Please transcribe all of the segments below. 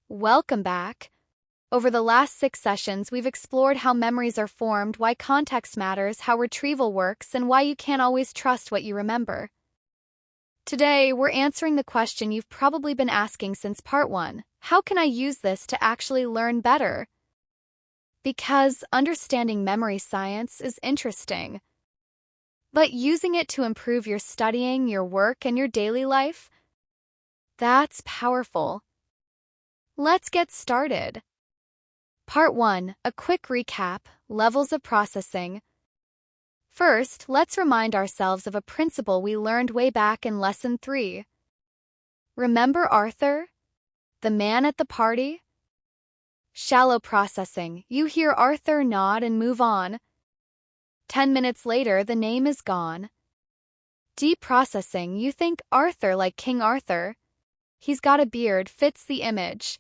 Welcome back. Over the last 6 sessions, we've explored how memories are formed, why context matters, how retrieval works, and why you can't always trust what you remember. Today, we're answering the question you've probably been asking since part 1. How can I use this to actually learn better? Because understanding memory science is interesting. But using it to improve your studying, your work, and your daily life? That's powerful. Let's get started. Part 1. A quick recap, levels of processing. First, let's remind ourselves of a principle we learned way back in Lesson 3. Remember Arthur? The man at the party? Shallow processing. You hear Arthur nod and move on. 10 minutes later, the name is gone. Deep processing. You think Arthur like King Arthur. He's got a beard, fits the image.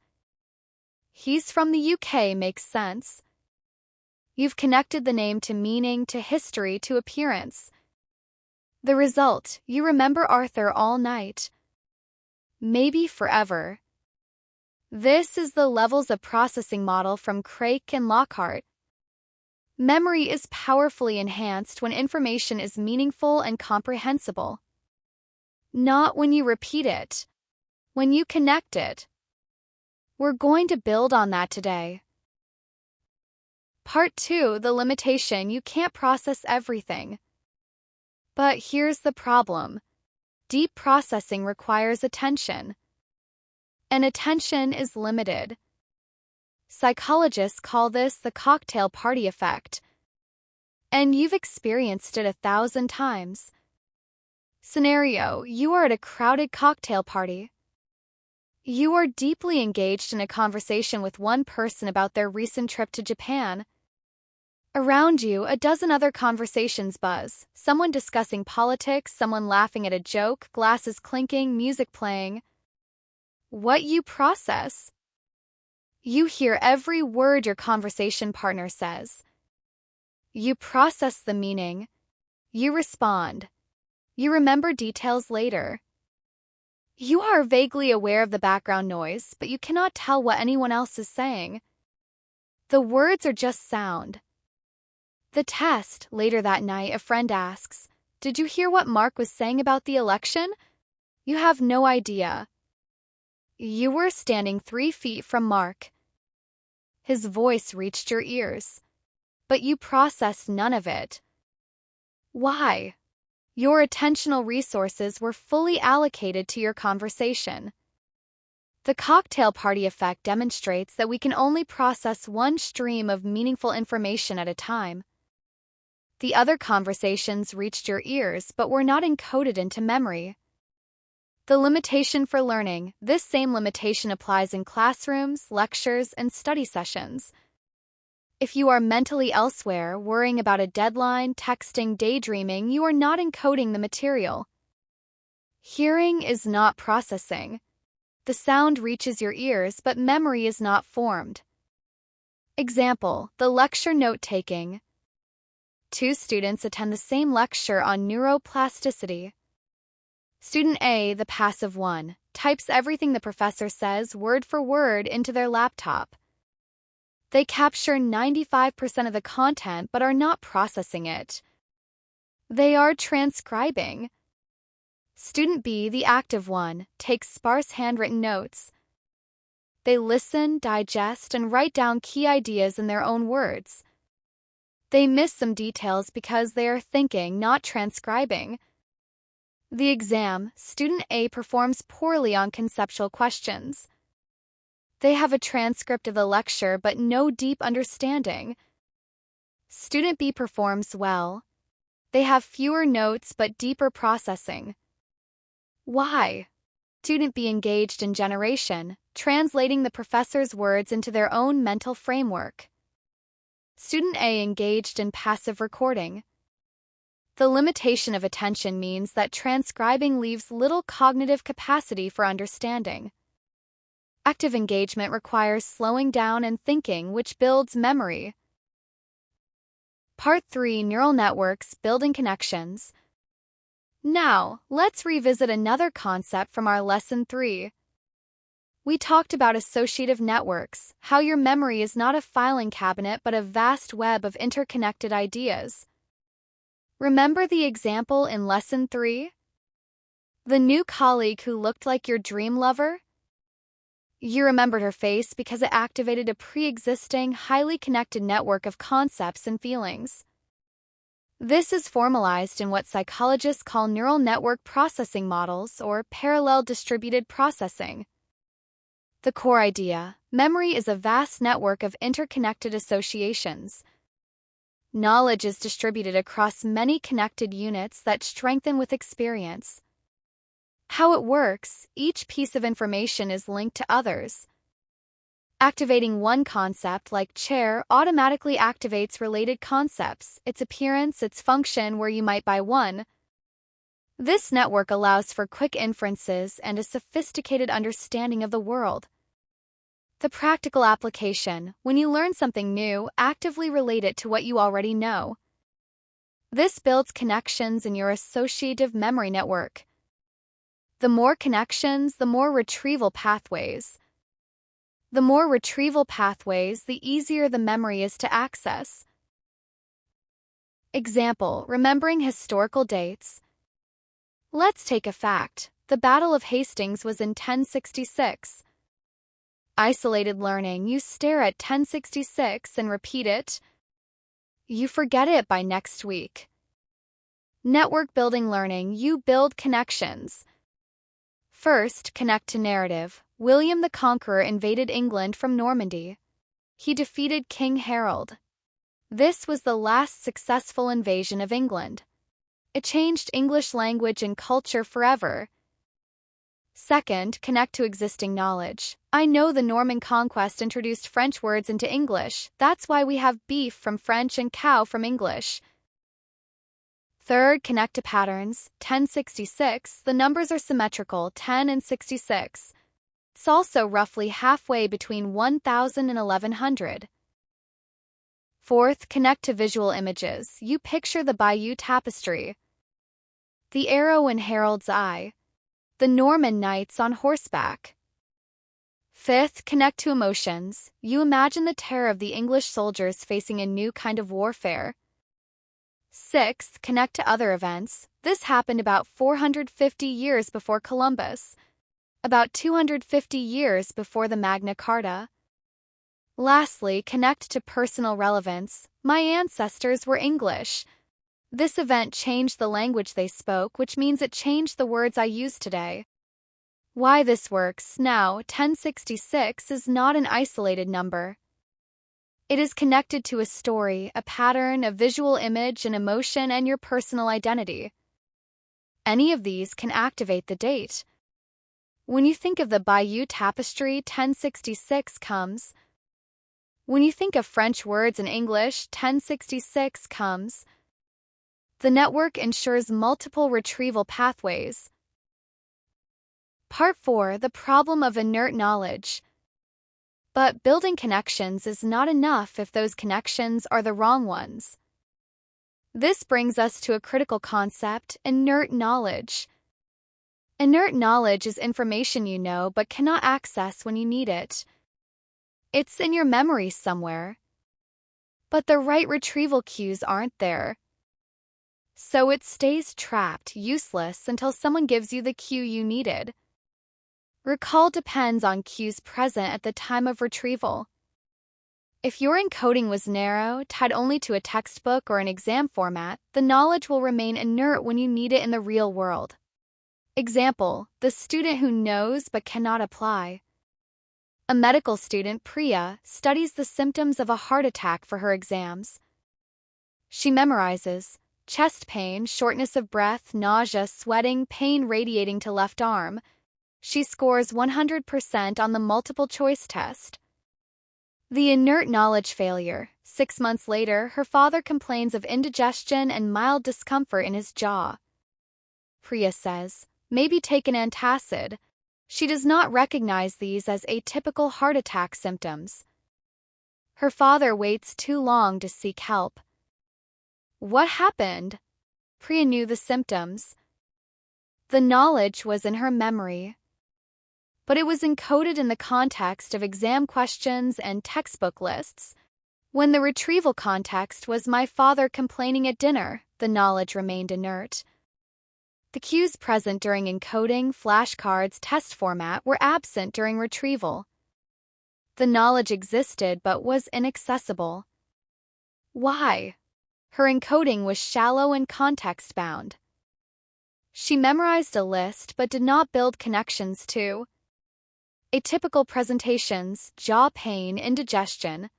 He's from the UK, makes sense. You've connected the name to meaning, to history, to appearance. The result, you remember Arthur all night. Maybe forever. This is the levels of processing model from Craik and Lockhart. Memory is powerfully enhanced when information is meaningful and comprehensible. Not when you repeat it, when you connect it. We're going to build on that today. Part 2, the limitation. You can't process everything. But here's the problem. Deep processing requires attention. And attention is limited. Psychologists call this the cocktail party effect. And you've experienced it 1,000 times. Scenario: you are at a crowded cocktail party. You are deeply engaged in a conversation with one person about their recent trip to Japan. Around you, a dozen other conversations buzz, someone discussing politics, someone laughing at a joke, glasses clinking, music playing. What you process? You hear every word your conversation partner says. You process the meaning. You respond. You remember details later. You are vaguely aware of the background noise, but you cannot tell what anyone else is saying. The words are just sound. The test. Later that night, a friend asks, "Did you hear what Mark was saying about the election?" You have no idea. You were standing 3 feet from Mark. His voice reached your ears, but you processed none of it. Why? Your attentional resources were fully allocated to your conversation. The cocktail party effect demonstrates that we can only process one stream of meaningful information at a time. The other conversations reached your ears but were not encoded into memory. The limitation for learning. This same limitation applies in classrooms, lectures, and study sessions. If you are mentally elsewhere, worrying about a deadline, texting, daydreaming, you are not encoding the material. Hearing is not processing. The sound reaches your ears, but memory is not formed. Example: the lecture note-taking. 2 students attend the same lecture on neuroplasticity. Student A, the passive one, types everything the professor says word for word into their laptop. They capture 95% of the content but are not processing it. They are transcribing. Student B, the active one, takes sparse handwritten notes. They listen, digest, and write down key ideas in their own words. They miss some details because they are thinking, not transcribing. The exam. Student A performs poorly on conceptual questions. They have a transcript of the lecture but no deep understanding. Student B performs well. They have fewer notes but deeper processing. Why? Student B engaged in generation, translating the professor's words into their own mental framework. Student A engaged in passive recording. The limitation of attention means that transcribing leaves little cognitive capacity for understanding. Active engagement requires slowing down and thinking, which builds memory. Part 3, Neural Networks, Building Connections. Now, let's revisit another concept from our Lesson 3. We talked about associative networks, how your memory is not a filing cabinet but a vast web of interconnected ideas. Remember the example in Lesson 3? The new colleague who looked like your dream lover? You remembered her face because it activated a pre-existing, highly connected network of concepts and feelings. This is formalized in what psychologists call neural network processing models or parallel distributed processing. The core idea: memory is a vast network of interconnected associations. Knowledge is distributed across many connected units that strengthen with experience. How it works: each piece of information is linked to others. Activating one concept, like chair, automatically activates related concepts, its appearance, its function, where you might buy one. This network allows for quick inferences and a sophisticated understanding of the world. The practical application: when you learn something new, actively relate it to what you already know. This builds connections in your associative memory network. The more connections, the more retrieval pathways. The more retrieval pathways, the easier the memory is to access. Example: remembering historical dates. Let's take a fact. The Battle of Hastings was in 1066. Isolated learning: you stare at 1066 and repeat it. You forget it by next week. Network building learning: you build connections. First, connect to narrative. William the Conqueror invaded England from Normandy. He defeated King Harold. This was the last successful invasion of England. It changed English language and culture forever. Second, connect to existing knowledge. I know the Norman conquest introduced French words into English. That's why we have beef from French and cow from English. Third, connect to patterns. 1066, the numbers are symmetrical, 10 and 66. It's also roughly halfway between 1000 and 1100. Fourth, connect to visual images. You picture the Bayeux Tapestry, the arrow in Harold's eye, the Norman knights on horseback. Fifth, connect to emotions. You imagine the terror of the English soldiers facing a new kind of warfare. Sixth, connect to other events. This happened about 450 years before Columbus, about 250 years before the Magna Carta. Lastly, connect to personal relevance. My ancestors were English. This event changed the language they spoke, which means it changed the words I use today. Why this works now: 1066 is not an isolated number. It is connected to a story, a pattern, a visual image, an emotion, and your personal identity. Any of these can activate the date. When you think of the Bayeux Tapestry, 1066 comes. When you think of French words in English, 1066 comes. The network ensures multiple retrieval pathways. Part 4: the problem of inert knowledge. But building connections is not enough if those connections are the wrong ones. This brings us to a critical concept: inert knowledge. Inert knowledge is information you know but cannot access when you need it. It's in your memory somewhere, but the right retrieval cues aren't there. So it stays trapped, useless, until someone gives you the cue you needed. Recall depends on cues present at the time of retrieval. If your encoding was narrow, tied only to a textbook or an exam format, the knowledge will remain inert when you need it in the real world. Example: the student who knows but cannot apply. A medical student, Priya, studies the symptoms of a heart attack for her exams. She memorizes: chest pain, shortness of breath, nausea, sweating, pain radiating to left arm. She scores 100% on the multiple-choice test. The inert knowledge failure: 6 months later, her father complains of indigestion and mild discomfort in his jaw. Priya says, maybe take an antacid. She does not recognize these as atypical heart attack symptoms. Her father waits too long to seek help. What happened? Priya knew the symptoms. The knowledge was in her memory. but it was encoded in the context of exam questions and textbook lists. When the retrieval context was my father complaining at dinner, the knowledge remained inert. The cues present during encoding, flashcards, test format were absent during retrieval. The knowledge existed but was inaccessible. Why? Her encoding was shallow and context-bound. She memorized a list but did not build connections to atypical presentations, jaw pain, indigestion.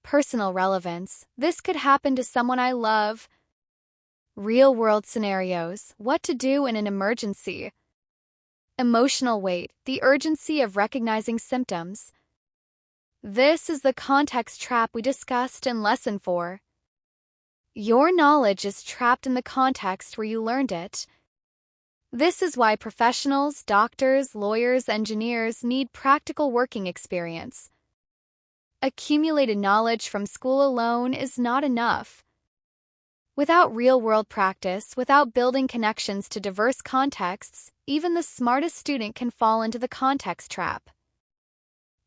Personal relevance. This could happen to someone I love. Real-world scenarios. What to do in an emergency. Emotional weight. The urgency of recognizing symptoms. This is the context trap we discussed in Lesson 4. Your knowledge is trapped in the context where you learned it. This is why professionals, doctors, lawyers, engineers need practical working experience. Accumulated knowledge from school alone is not enough. Without real-world practice, without building connections to diverse contexts, even the smartest student can fall into the context trap.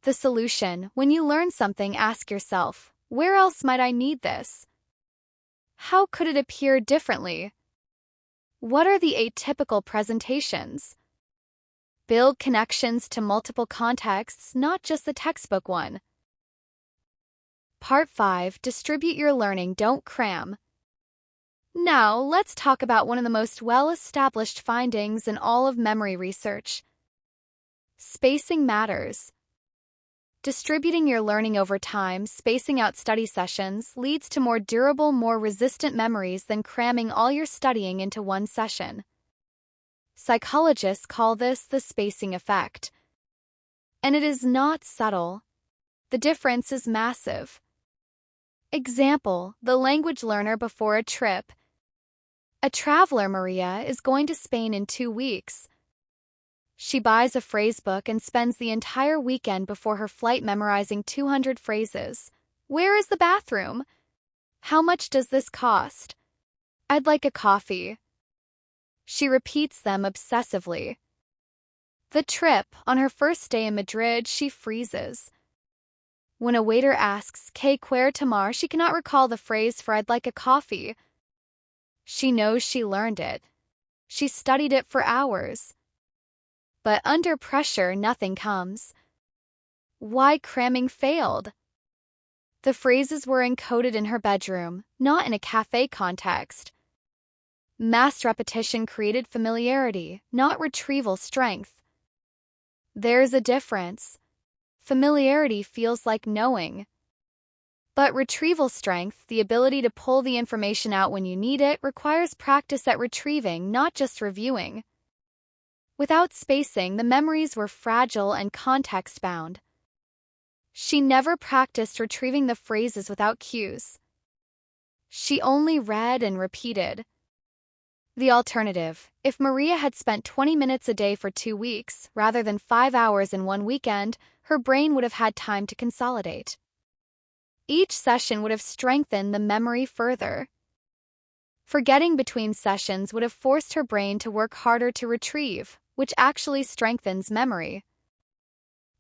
The solution: when you learn something, ask yourself, where else might I need this? How could it appear differently? What are the atypical presentations? Build connections to multiple contexts, not just the textbook one. Part 5. Distribute your learning, don't cram. Now, let's talk about one of the most well-established findings in all of memory research. Spacing matters. Distributing your learning over time, spacing out study sessions, leads to more durable, more resistant memories than cramming all your studying into one session. Psychologists call this the spacing effect. And it is not subtle. The difference is massive. Example: the language learner before a trip. A traveler, Maria, is going to Spain in 2 weeks. She buys a phrasebook and spends the entire weekend before her flight memorizing 200 phrases. Where is the bathroom? How much does this cost? I'd like a coffee. She repeats them obsessively. The trip: on her first day in Madrid, she freezes. When a waiter asks, "Que quiere tomar?" she cannot recall the phrase for "I'd like a coffee." She knows she learned it. She studied it for hours. But under pressure, nothing comes. Why cramming failed? The phrases were encoded in her bedroom, not in a cafe context. Mass repetition created familiarity, not retrieval strength. There's a difference. Familiarity feels like knowing. But retrieval strength, the ability to pull the information out when you need it, requires practice at retrieving, not just reviewing. Without spacing, the memories were fragile and context-bound. She never practiced retrieving the phrases without cues. She only read and repeated. The alternative: if Maria had spent 20 minutes a day for 2 weeks, rather than 5 hours in one weekend, her brain would have had time to consolidate. Each session would have strengthened the memory further. Forgetting between sessions would have forced her brain to work harder to retrieve, which actually strengthens memory.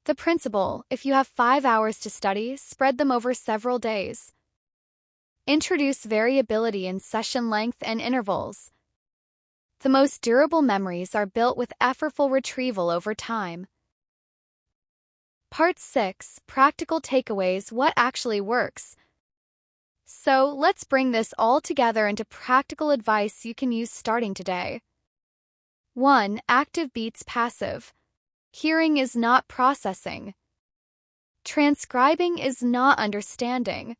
The principle: if you have 5 hours to study, spread them over several days. Introduce variability in session length and intervals. The most durable memories are built with effortful retrieval over time. Part 6. Practical takeaways: what actually works. So, let's bring this all together into practical advice you can use starting today. 1. Active beats passive. Hearing is not processing. Transcribing is not understanding.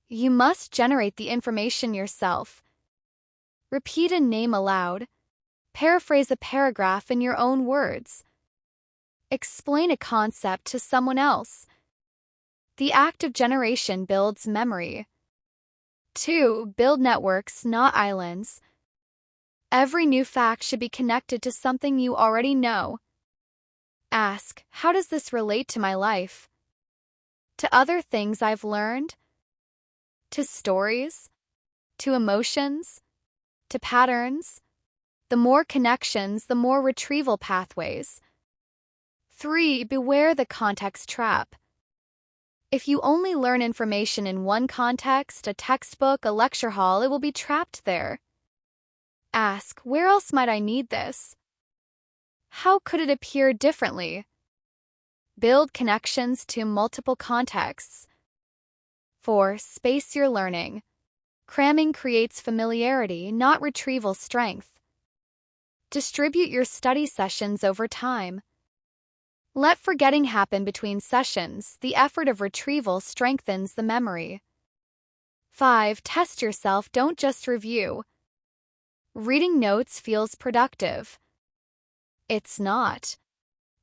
You must generate the information yourself. Repeat a name aloud. Paraphrase a paragraph in your own words. Explain a concept to someone else. The act of generation builds memory. 2. Build networks, not islands. Every new fact should be connected to something you already know. Ask, how does this relate to my life? To other things I've learned? To stories? To emotions? To patterns? The more connections, the more retrieval pathways. 3. Beware the context trap. If you only learn information in one context, a textbook, a lecture hall, it will be trapped there. Ask, where else might I need this? How could it appear differently? Build connections to multiple contexts. 4. Space your learning. Cramming creates familiarity, not retrieval strength. Distribute your study sessions over time. Let forgetting happen between sessions. The effort of retrieval strengthens the memory. 5. Test yourself, don't just review. Reading notes feels productive. It's not.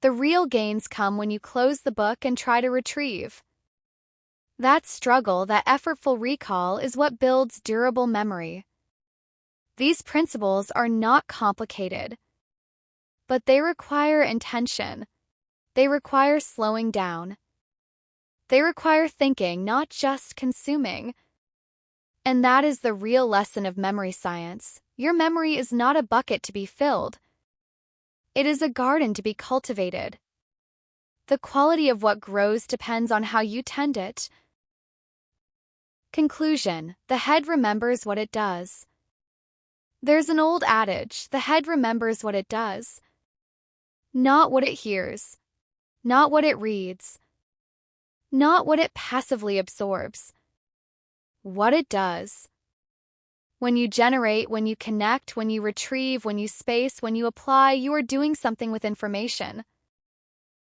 The real gains come when you close the book and try to retrieve. That struggle, that effortful recall, is what builds durable memory. These principles are not complicated, but they require intention. They require slowing down. They require thinking, not just consuming. And that is the real lesson of memory science. Your memory is not a bucket to be filled. It is a garden to be cultivated. The quality of what grows depends on how you tend it. Conclusion: the head remembers what it does. There's an old adage, the head remembers what it does. Not what it hears. Not what it reads. Not what it passively absorbs. What it does. When you generate, when you connect, when you retrieve, when you space, when you apply, you are doing something with information.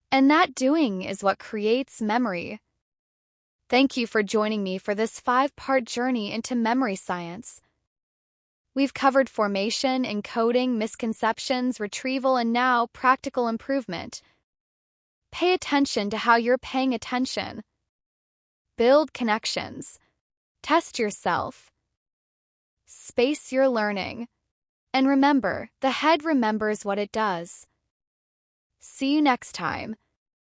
And that doing is what creates memory. Thank you for joining me for this 5-part journey into memory science. We've covered formation, encoding, misconceptions, retrieval, and now practical improvement. Pay attention to how you're paying attention. Build connections. Test yourself. Space your learning. And remember, the head remembers what it does. See you next time.